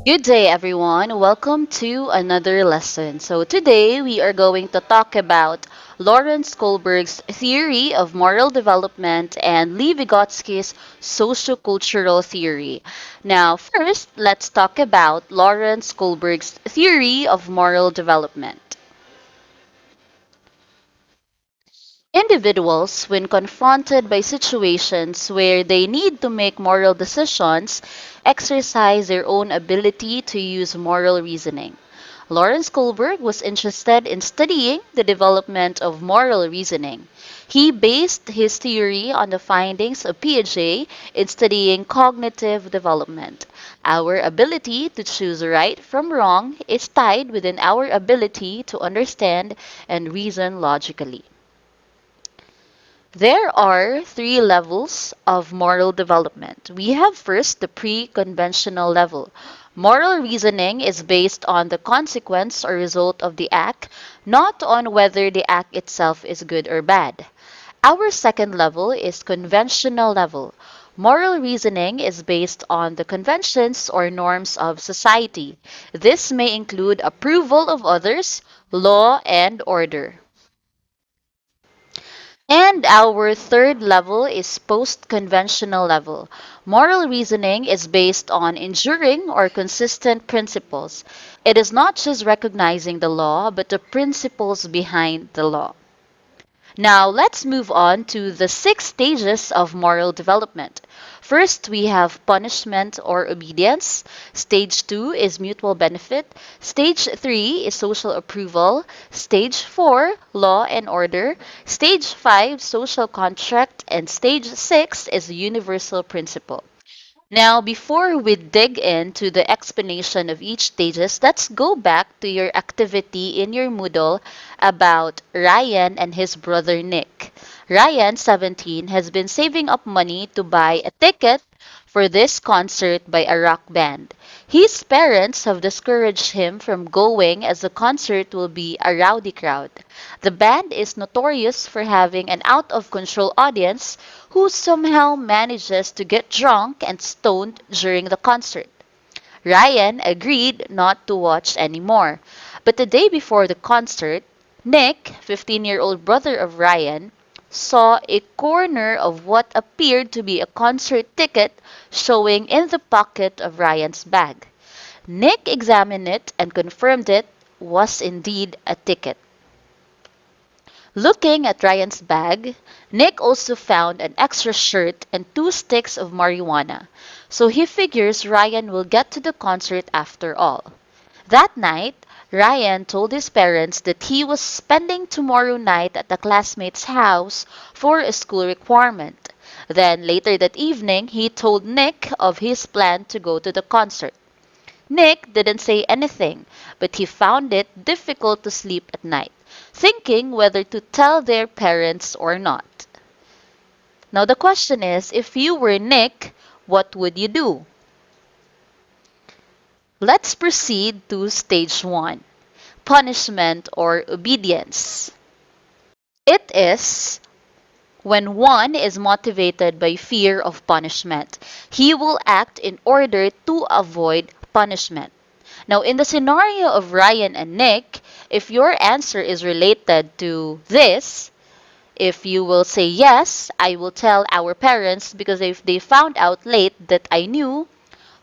Good day, everyone. Welcome to another lesson. So, today we are going to talk about Lawrence Kohlberg's theory of moral development and Vygotsky's sociocultural theory. Now, first, let's talk about Lawrence Kohlberg's theory of moral development. Individuals, when confronted by situations where they need to make moral decisions, exercise their own ability to use moral reasoning. Lawrence Kohlberg was interested in studying the development of moral reasoning. He based his theory on the findings of Piaget in studying cognitive development. Our ability to choose right from wrong is tied within our ability to understand and reason logically. There are three levels of moral development. We have first the pre-conventional level. Moral reasoning is based on the consequence or result of the act, not on whether the act itself is good or bad. Our second level is conventional level. Moral reasoning is based on the conventions or norms of society. This may include approval of others, law, and order. And our third level is post-conventional level. Moral reasoning is based on enduring or consistent principles. It is not just recognizing the law, but the principles behind the law. Now, let's move on to the 6 stages of moral development. First, we have punishment or obedience. Stage 2 is mutual benefit. Stage 3 is social approval. Stage 4, law and order. Stage 5, social contract. And stage 6 is universal principle. Now, before we dig into the explanation of each stages, let's go back to your activity in your Moodle about Ryan and his brother Nick. Ryan, 17, has been saving up money to buy a ticket for this concert by a rock band. His parents have discouraged him from going as the concert will be a rowdy crowd. The band is notorious for having an out of control audience who somehow manages to get drunk and stoned during the concert. Ryan agreed not to watch anymore. But the day before the concert, Nick, 15-year-old brother of Ryan, saw a corner of what appeared to be a concert ticket showing in the pocket of Ryan's bag. Nick examined it and confirmed it was indeed a ticket. Looking at Ryan's bag, Nick also found an extra shirt and 2 sticks of marijuana, so he figures Ryan will get to the concert after all. That night, Ryan told his parents that he was spending tomorrow night at a classmate's house for a school requirement. Then later that evening, he told Nick of his plan to go to the concert. Nick didn't say anything, but he found it difficult to sleep at night, thinking whether to tell their parents or not. Now the question is, if you were Nick, what would you do? Let's proceed to stage 1, punishment or obedience. It is when one is motivated by fear of punishment. He will act in order to avoid punishment. Now, in the scenario of Ryan and Nick, if your answer is related to this, if you will say yes, I will tell our parents because if they found out late that I knew,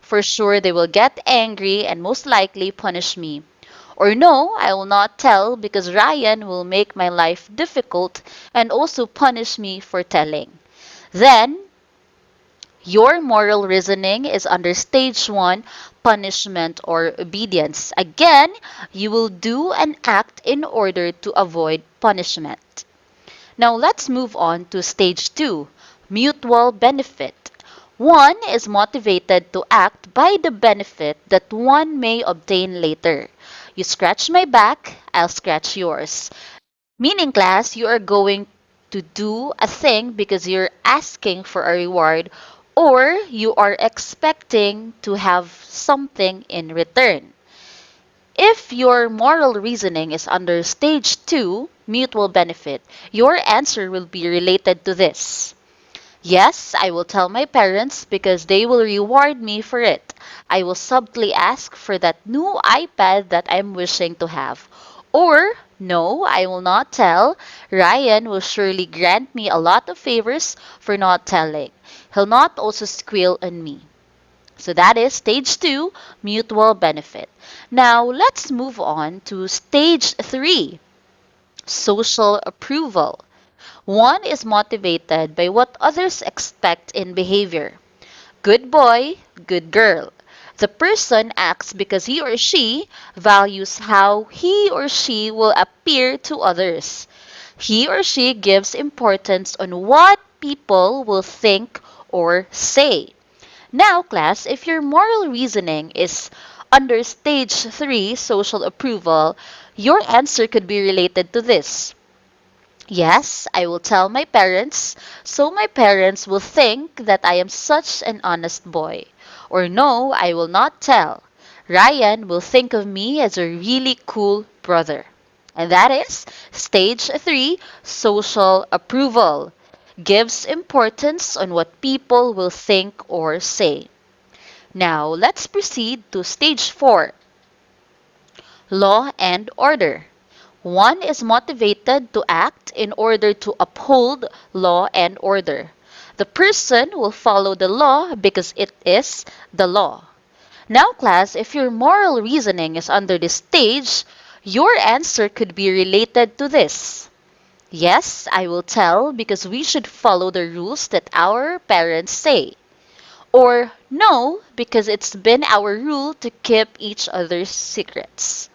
for sure they will get angry and most likely punish me. Or no, I will not tell because Ryan will make my life difficult and also punish me for telling. Then, your moral reasoning is under stage 1, punishment or obedience. Again, you will do an act in order to avoid punishment. Now let's move on to stage 2, mutual benefit. One is motivated to act by the benefit that one may obtain later. You scratch my back, I'll scratch yours. Meaning, class, you are going to do a thing because you're asking for a reward or you are expecting to have something in return. If your moral reasoning is under stage 2, mutual benefit, your answer will be related to this. Yes, I will tell my parents because they will reward me for it. I will subtly ask for that new iPad that I'm wishing to have. Or, no, I will not tell. Ryan will surely grant me a lot of favors for not telling. He'll not also squeal on me. So that is stage 2, mutual benefit. Now, let's move on to stage 3, social approval. One is motivated by what others expect in behavior. Good boy, good girl. The person acts because he or she values how he or she will appear to others. He or she gives importance on what people will think or say. Now, class, if your moral reasoning is under stage 3, social approval, your answer could be related to this. Yes, I will tell my parents, so my parents will think that I am such an honest boy. Or no, I will not tell. Ryan will think of me as a really cool brother. And that is stage 3, social approval. Gives importance on what people will think or say. Now, let's proceed to stage 4, law and order. One is motivated to act in order to uphold law and order. The person will follow the law because it is the law. Now, class, if your moral reasoning is under this stage, your answer could be related to this. Yes, I will tell because we should follow the rules that our parents say. Or no, because it's been our rule to keep each other's secrets.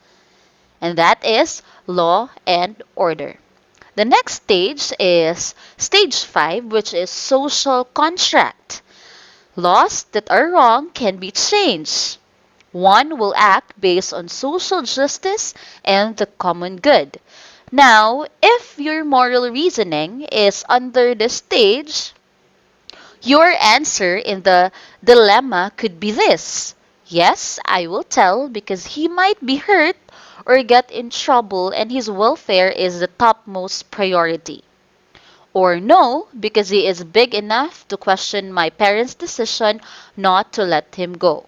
And that is law and order. The next stage is stage 5, which is social contract. Laws that are wrong can be changed. One will act based on social justice and the common good. Now, if your moral reasoning is under this stage, your answer in the dilemma could be this. Yes, I will tell because he might be hurt or get in trouble and his welfare is the topmost priority. Or no, because he is big enough to question my parents' decision not to let him go.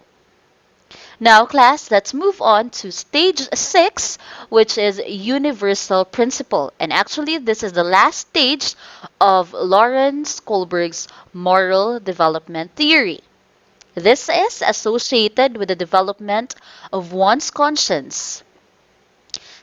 Now, class, let's move on to stage 6, which is universal principle. And actually, this is the last stage of Lawrence Kohlberg's moral development theory. This is associated with the development of one's conscience.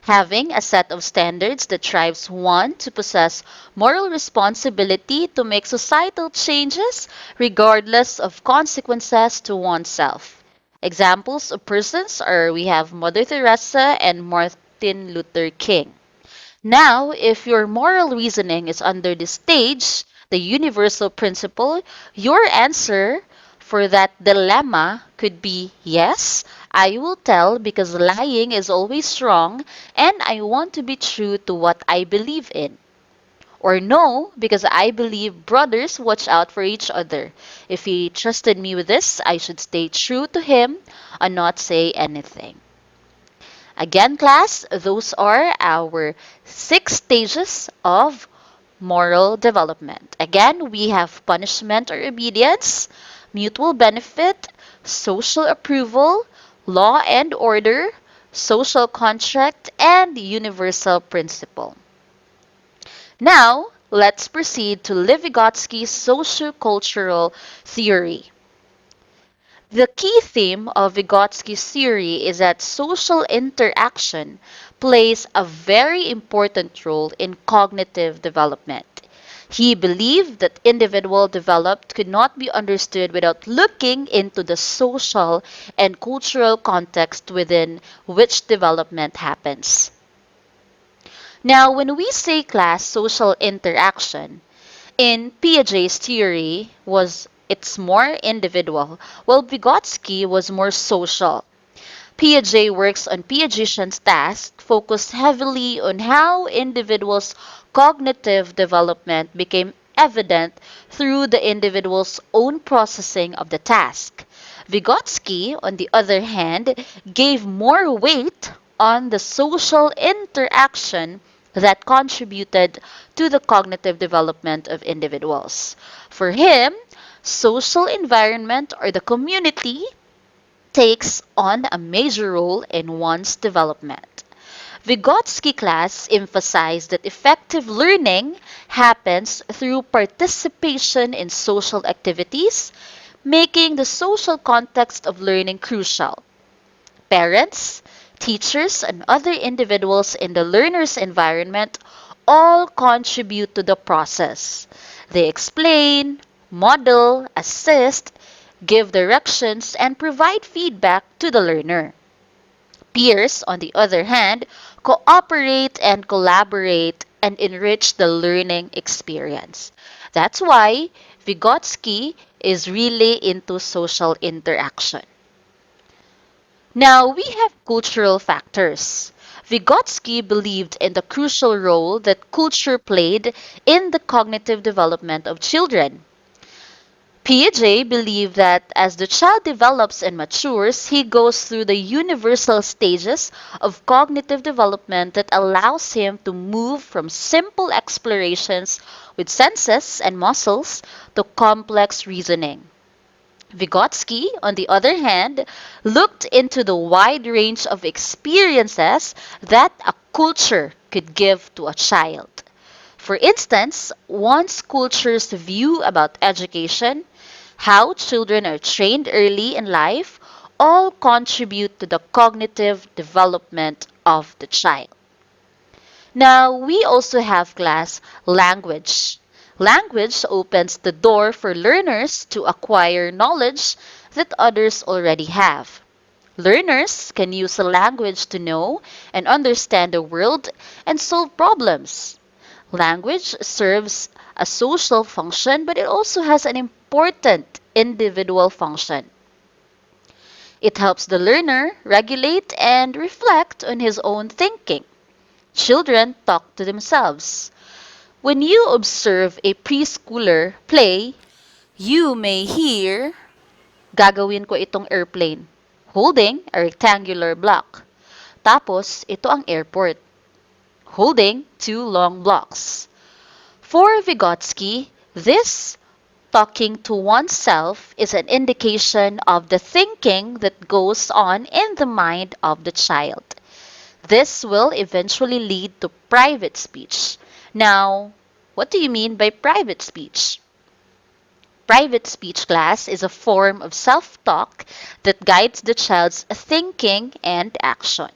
Having a set of standards that drives one to possess moral responsibility to make societal changes regardless of consequences to oneself. Examples of persons are we have Mother Teresa and Martin Luther King. Now, if your moral reasoning is under this stage, the universal principle, your answer for that dilemma could be yes, I will tell because lying is always wrong and I want to be true to what I believe in. Or no, because I believe brothers watch out for each other. If he trusted me with this, I should stay true to him and not say anything. Again, class, those are our 6 stages of moral development. Again, we have punishment or obedience, mutual benefit, social approval, law and order, social contract, and universal principle. Now, let's proceed to Vygotsky's sociocultural theory. The key theme of Vygotsky's theory is that social interaction plays a very important role in cognitive development. He believed that individual development could not be understood without looking into the social and cultural context within which development happens. Now, when we say class social interaction, in Piaget's theory was it's more individual, while Vygotsky was more social. Piaget works on Piagetian's task focused heavily on how individuals' cognitive development became evident through the individual's own processing of the task. Vygotsky, on the other hand, gave more weight on the social interaction that contributed to the cognitive development of individuals. For him, social environment or the community takes on a major role in one's development. Vygotsky class emphasized that effective learning happens through participation in social activities, making the social context of learning crucial. Parents, teachers, and other individuals in the learner's environment all contribute to the process. They explain, model, assist, give directions, and provide feedback to the learner. Peers, on the other hand, cooperate and collaborate and enrich the learning experience. That's why Vygotsky is really into social interaction. Now, we have cultural factors. Vygotsky believed in the crucial role that culture played in the cognitive development of children. Piaget believed that as the child develops and matures, he goes through the universal stages of cognitive development that allows him to move from simple explorations with senses and muscles to complex reasoning. Vygotsky, on the other hand, looked into the wide range of experiences that a culture could give to a child. For instance, one's culture's view about education, how children are trained early in life, all contribute to the cognitive development of the child. Now, we also have class language. Language opens the door for learners to acquire knowledge that others already have. Learners can use a language to know and understand the world and solve problems. Language serves a social function, but it also has an important individual function. It helps the learner regulate and reflect on his own thinking. Children talk to themselves. When you observe a preschooler play, you may hear, gagawin ko itong airplane, holding a rectangular block. Tapos, ito ang airport, holding two long blocks. For Vygotsky, this talking to oneself is an indication of the thinking that goes on in the mind of the child. This will eventually lead to private speech. Now, what do you mean by private speech? Private speech class is a form of self-talk that guides the child's thinking and action.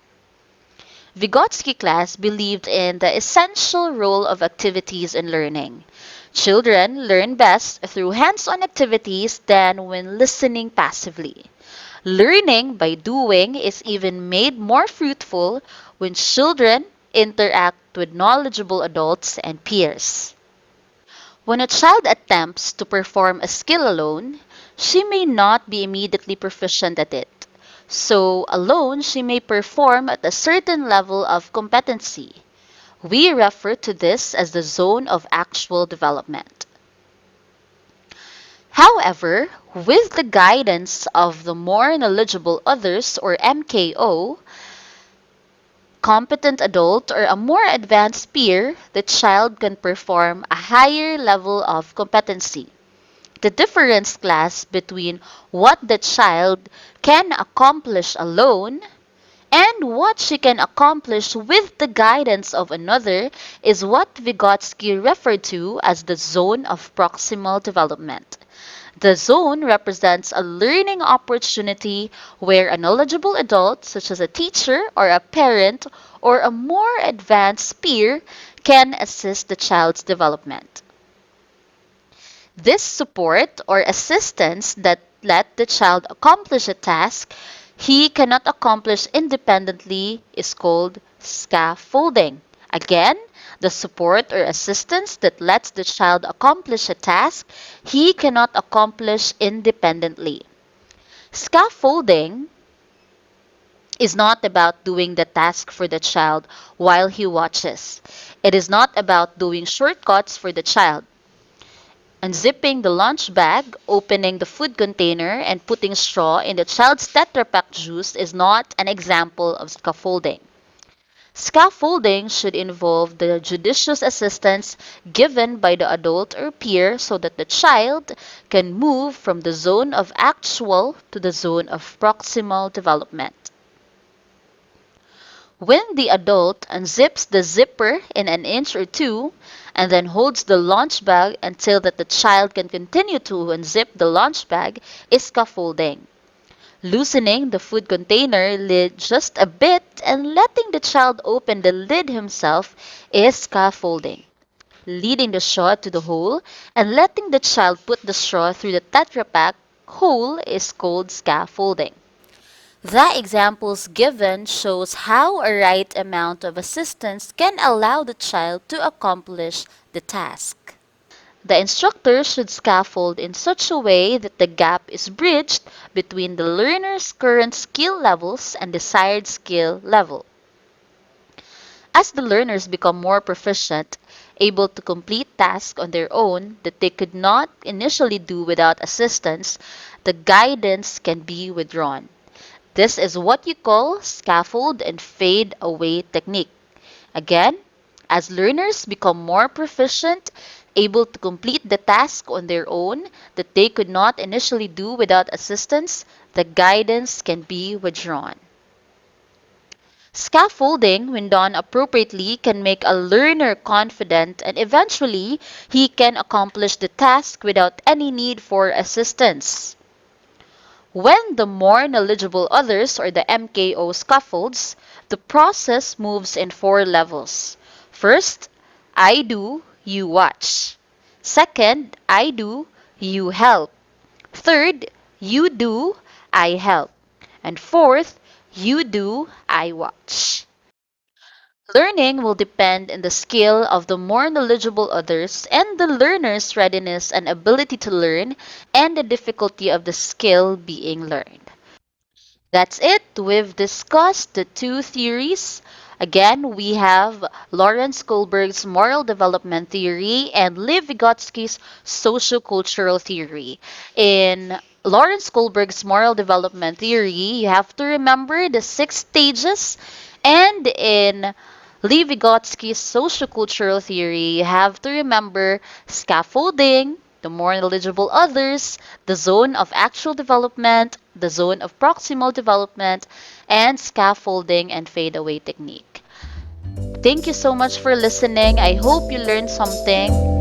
Vygotsky class believed in the essential role of activities in learning. Children learn best through hands-on activities than when listening passively. Learning by doing is even made more fruitful when children interact with knowledgeable adults and peers. When a child attempts to perform a skill alone, she may not be immediately proficient at it. So, alone, she may perform at a certain level of competency. We refer to this as the zone of actual development. However, with the guidance of the more knowledgeable others or MKO, competent adult or a more advanced peer, the child can perform a higher level of competency. The difference class between what the child can accomplish alone and what she can accomplish with the guidance of another is what Vygotsky referred to as the zone of proximal development. The zone represents a learning opportunity where a knowledgeable adult, such as a teacher or a parent or a more advanced peer, can assist the child's development. This support or assistance that let the child accomplish a task he cannot accomplish independently is called scaffolding. Again, the support or assistance that lets the child accomplish a task he cannot accomplish independently. Scaffolding is not about doing the task for the child while he watches. It is not about doing shortcuts for the child. Unzipping the lunch bag, opening the food container, and putting straw in the child's Tetra Pak juice is not an example of scaffolding. Scaffolding should involve the judicious assistance given by the adult or peer so that the child can move from the zone of actual to the zone of proximal development. When the adult unzips the zipper in an inch or two and then holds the lunch bag until that the child can continue to unzip the lunch bag is scaffolding. Loosening the food container lid just a bit and letting the child open the lid himself is scaffolding. Leading the straw to the hole and letting the child put the straw through the Tetra Pak hole is called scaffolding. The examples given shows how a right amount of assistance can allow the child to accomplish the task. The instructor should scaffold in such a way that the gap is bridged between the learner's current skill levels and desired skill level. As the learners become more proficient, able to complete tasks on their own that they could not initially do without assistance, the guidance can be withdrawn. This is what you call scaffold and fade away technique. Again, as learners become more proficient, able to complete the task on their own that they could not initially do without assistance, the guidance can be withdrawn. Scaffolding, when done appropriately, can make a learner confident and eventually he can accomplish the task without any need for assistance. When the more knowledgeable others or the MKO scaffolds, the process moves in four levels. First, I do, you watch. Second, I do, you help. Third, you do, I help. And fourth, you do, I watch. Learning will depend on the skill of the more knowledgeable others and the learner's readiness and ability to learn and the difficulty of the skill being learned. That's it. We've discussed the two theories. Again, we have Lawrence Kohlberg's moral development theory and Lev Vygotsky's sociocultural theory. In Lawrence Kohlberg's moral development theory, you have to remember the six stages, and in Lev Vygotsky's sociocultural theory, you have to remember scaffolding, the more knowledgeable others, the zone of actual development, the zone of proximal development, and scaffolding and fadeaway technique. Thank you so much for listening. I hope you learned something.